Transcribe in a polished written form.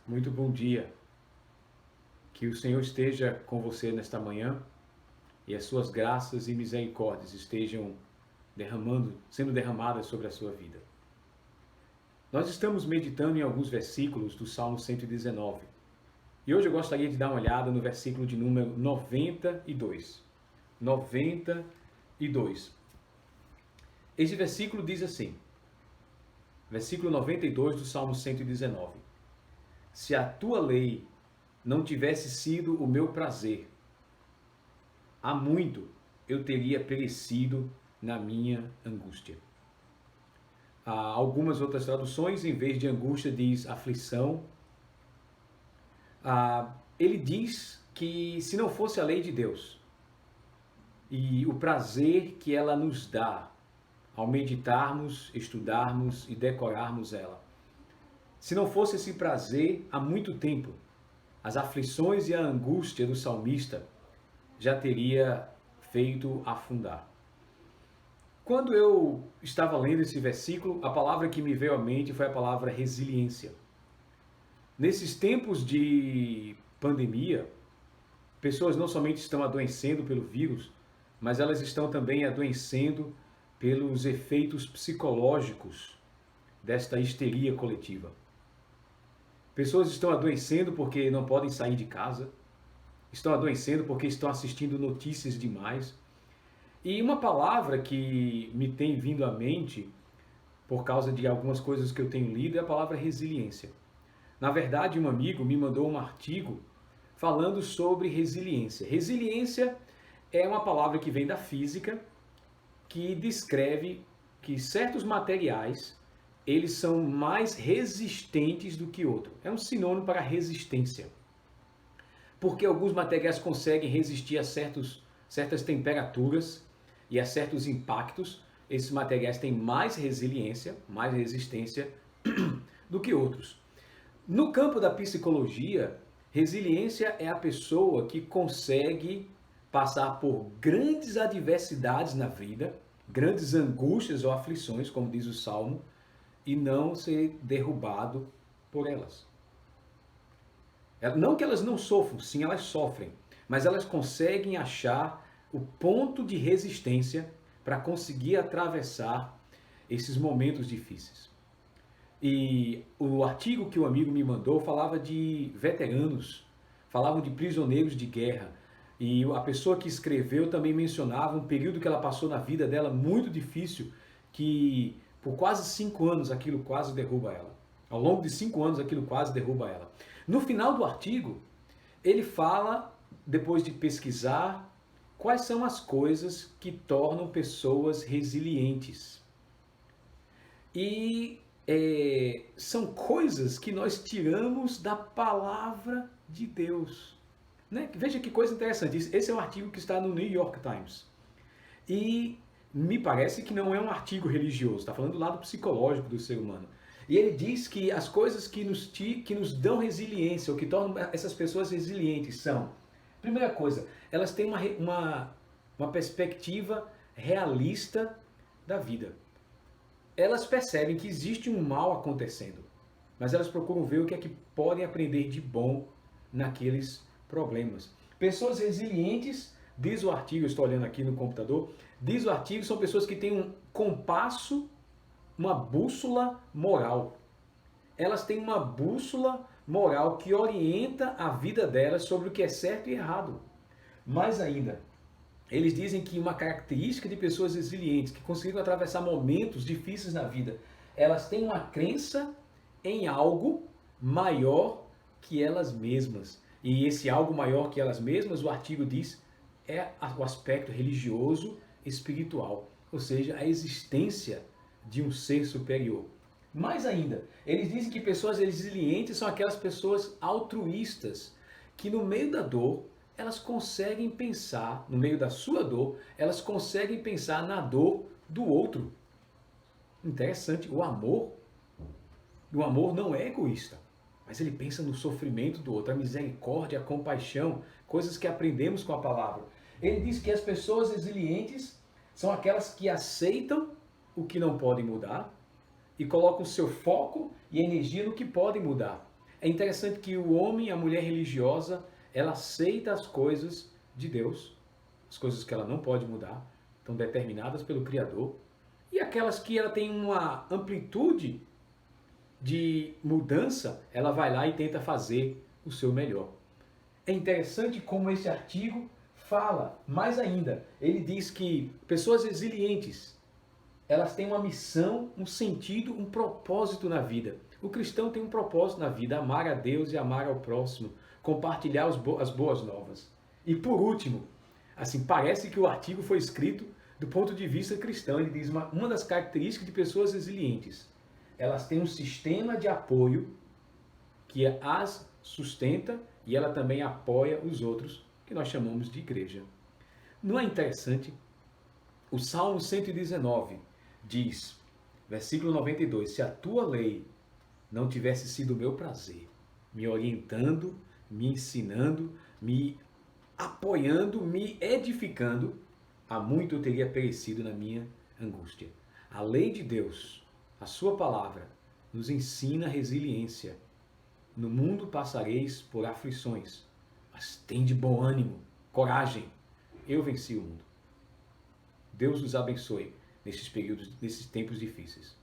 Muito bom dia. Que o Senhor esteja com você nesta manhã e as suas graças e misericórdias estejam sendo derramadas sobre a sua vida. Nós estamos meditando em alguns versículos do Salmo 119. E hoje eu gostaria de dar uma olhada no versículo de número 92. 92. Esse versículo diz assim, versículo 92 do Salmo 119. Se a tua lei não tivesse sido o meu prazer, há muito eu teria perecido na minha angústia. Há algumas outras traduções, em vez de angústia, diz aflição. Ele diz que se não fosse a lei de Deus e o prazer que ela nos dá ao meditarmos, estudarmos e decorarmos ela, se não fosse esse prazer, há muito tempo, as aflições e a angústia do salmista já teria feito afundar. Quando eu estava lendo esse versículo, a palavra que me veio à mente foi a palavra resiliência. Nesses tempos de pandemia, pessoas não somente estão adoecendo pelo vírus, mas elas estão também adoecendo pelos efeitos psicológicos desta histeria coletiva. Pessoas estão adoecendo porque não podem sair de casa, estão adoecendo porque estão assistindo notícias demais. E uma palavra que me tem vindo à mente, por causa de algumas coisas que eu tenho lido, é a palavra resiliência. Na verdade, um amigo me mandou um artigo falando sobre resiliência. Resiliência é uma palavra que vem da física, que descreve que certos materiais eles são mais resistentes do que outros. É um sinônimo para resistência. Porque alguns materiais conseguem resistir a certas temperaturas e a certos impactos. Esses materiais têm mais resiliência, mais resistência do que outros. No campo da psicologia, resiliência é a pessoa que consegue passar por grandes adversidades na vida, grandes angústias ou aflições, como diz o Salmo, e não ser derrubado por elas. Não que elas não sofram, sim, elas sofrem, mas elas conseguem achar o ponto de resistência para conseguir atravessar esses momentos difíceis. E o artigo que o amigo me mandou falava de veteranos, falavam de prisioneiros de guerra. E a pessoa que escreveu também mencionava um período que ela passou na vida dela muito difícil, que por quase 5 anos aquilo quase derruba ela. Ao longo de 5 anos aquilo quase derruba ela. No final do artigo, ele fala, depois de pesquisar, quais são as coisas que tornam pessoas resilientes. E são coisas que nós tiramos da palavra de Deus. Né? Veja que coisa interessante. Esse é um artigo que está no New York Times. E me parece que não é um artigo religioso, está falando do lado psicológico do ser humano. E ele diz que as coisas que nos dão resiliência, ou que tornam essas pessoas resilientes são, primeira coisa, elas têm uma perspectiva realista da vida. Elas percebem que existe um mal acontecendo, mas elas procuram ver o que é que podem aprender de bom naqueles problemas. Pessoas resilientes, diz o artigo, eu estou olhando aqui no computador, diz o artigo, são pessoas que têm um compasso, uma bússola moral. Elas têm uma bússola moral que orienta a vida delas sobre o que é certo e errado. Mais ainda, eles dizem que uma característica de pessoas resilientes, que conseguiram atravessar momentos difíceis na vida, elas têm uma crença em algo maior que elas mesmas. E esse algo maior que elas mesmas, o artigo diz, é o aspecto religioso espiritual, ou seja, a existência de um ser superior. Mais ainda, eles dizem que pessoas resilientes são aquelas pessoas altruístas, que no meio da dor, elas conseguem pensar, no meio da sua dor, elas conseguem pensar na dor do outro. Interessante, o amor não é egoísta, mas ele pensa no sofrimento do outro, a misericórdia, a compaixão, coisas que aprendemos com a palavra. Ele diz que as pessoas resilientes são aquelas que aceitam o que não podem mudar e colocam seu foco e energia no que podem mudar. É interessante que o homem e a mulher religiosa, ela aceita as coisas de Deus, as coisas que ela não pode mudar, estão determinadas pelo Criador, e aquelas que ela tem uma amplitude de mudança, ela vai lá e tenta fazer o seu melhor. É interessante como esse artigo fala mais ainda. Ele diz que pessoas resilientes, elas têm uma missão, um sentido, um propósito na vida. O cristão tem um propósito na vida, amar a Deus e amar ao próximo, compartilhar as boas novas. E por último, assim, parece que o artigo foi escrito do ponto de vista cristão. Ele diz uma das características de pessoas resilientes, elas têm um sistema de apoio que as sustenta e ela também apoia os outros, que nós chamamos de igreja. Não é interessante? O Salmo 119 diz, versículo 92, se a tua lei não tivesse sido meu prazer, me orientando, me ensinando, me apoiando, me edificando, há muito eu teria perecido na minha angústia. A lei de Deus, a sua palavra, nos ensina resiliência. No mundo passareis por aflições, mas tende bom ânimo, coragem. Eu venci o mundo. Deus nos abençoe nesses períodos, nesses tempos difíceis.